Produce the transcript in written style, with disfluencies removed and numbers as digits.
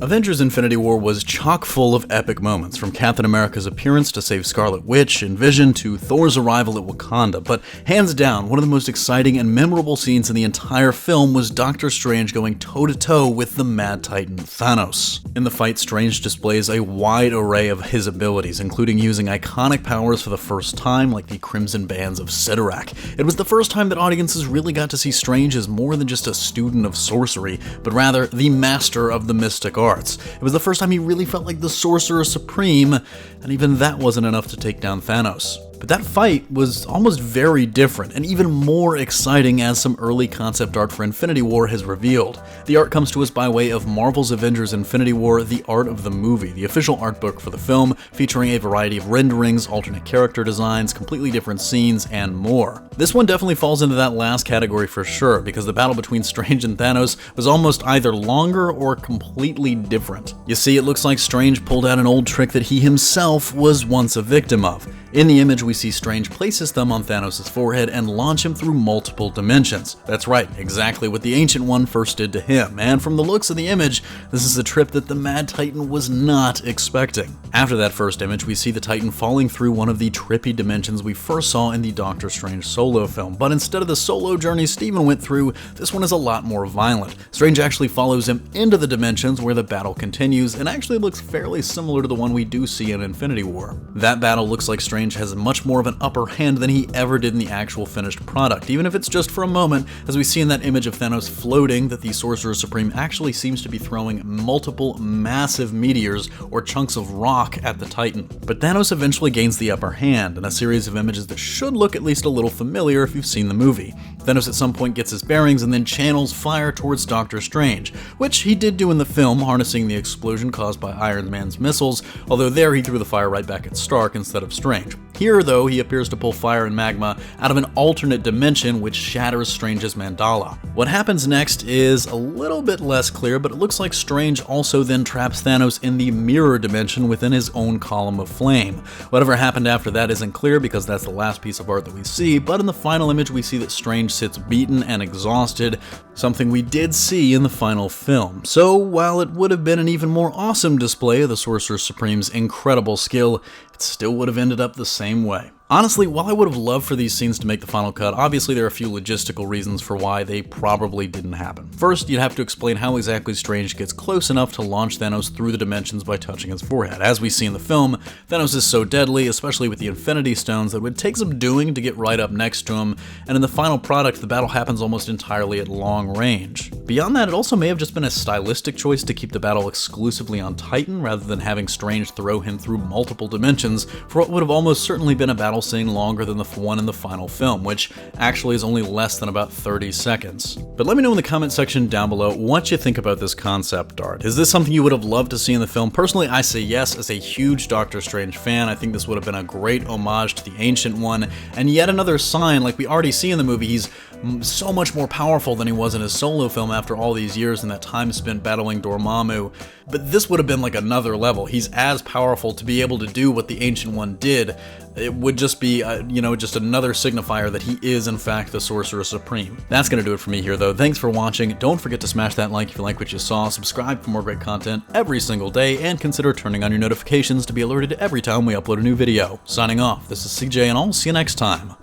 Avengers Infinity War was chock full of epic moments, from Captain America's appearance to save Scarlet Witch and Vision to Thor's arrival at Wakanda, but hands down, one of the most exciting and memorable scenes in the entire film was Doctor Strange going toe-to-toe with the Mad Titan Thanos. In the fight, Strange displays a wide array of his abilities, including using iconic powers for the first time, like the Crimson Bands of Sidorak. It was the first time that audiences really got to see Strange as more than just a student of sorcery, but rather the master of the mystic arts. It was the first time he really felt like the Sorcerer Supreme, and even that wasn't enough to take down Thanos. But that fight was almost very different, and even more exciting as some early concept art for Infinity War has revealed. The art comes to us by way of Marvel's Avengers Infinity War, The Art of the Movie, the official art book for the film, featuring a variety of renderings, alternate character designs, completely different scenes, and more. This one definitely falls into that last category for sure, because the battle between Strange and Thanos was almost either longer or completely different. You see, it looks like Strange pulled out an old trick that he himself was once a victim of. In the image, we see Strange place his thumb on Thanos' forehead and launch him through multiple dimensions. That's right, exactly what the Ancient One first did to him, and from the looks of the image, this is a trip that the Mad Titan was not expecting. After that first image, we see the Titan falling through one of the trippy dimensions we first saw in the Doctor Strange solo film, but instead of the solo journey Steven went through, this one is a lot more violent. Strange actually follows him into the dimensions where the battle continues, and actually looks fairly similar to the one we do see in Infinity War. That battle looks like Strange has much more of an upper hand than he ever did in the actual finished product, even if it's just for a moment, as we see in that image of Thanos floating that the Sorcerer Supreme actually seems to be throwing multiple massive meteors or chunks of rock at the Titan. But Thanos eventually gains the upper hand in a series of images that should look at least a little familiar if you've seen the movie. Thanos at some point gets his bearings and then channels fire towards Doctor Strange, which he did do in the film, harnessing the explosion caused by Iron Man's missiles, although there he threw the fire right back at Stark instead of Strange. Here, though, he appears to pull fire and magma out of an alternate dimension which shatters Strange's mandala. What happens next is a little bit less clear, but it looks like Strange also then traps Thanos in the mirror dimension within his own column of flame. Whatever happened after that isn't clear because that's the last piece of art that we see, but in the final image we see that Strange sits beaten and exhausted, something we did see in the final film. So while it would have been an even more awesome display of the Sorcerer Supreme's incredible skill, it still would have ended up the same way. Honestly, while I would have loved for these scenes to make the final cut, obviously there are a few logistical reasons for why they probably didn't happen. First, you'd have to explain how exactly Strange gets close enough to launch Thanos through the dimensions by touching his forehead. As we see in the film, Thanos is so deadly, especially with the Infinity Stones, that it would take some doing to get right up next to him, and in the final product, the battle happens almost entirely at long range. Beyond that, it also may have just been a stylistic choice to keep the battle exclusively on Titan, rather than having Strange throw him through multiple dimensions for what would have almost certainly been a battle scene longer than the one in the final film, which actually is only less than about 30 seconds. But let me know in the comment section down below what you think about this concept art. Is this something you would have loved to see in the film? Personally, I say yes. As a huge Doctor Strange fan, I think this would have been a great homage to the Ancient One, and yet another sign, like we already see in the movie, he's so much more powerful than he was in his solo film after all these years and that time spent battling Dormammu. But this would have been like another level. He's as powerful to be able to do what the Ancient One did. It would just be, just another signifier that he is, in fact, the Sorcerer Supreme. That's going to do it for me here, though. Thanks for watching. Don't forget to smash that like if you like what you saw, subscribe for more great content every single day, and consider turning on your notifications to be alerted every time we upload a new video. Signing off, this is CJ, and I'll see you next time.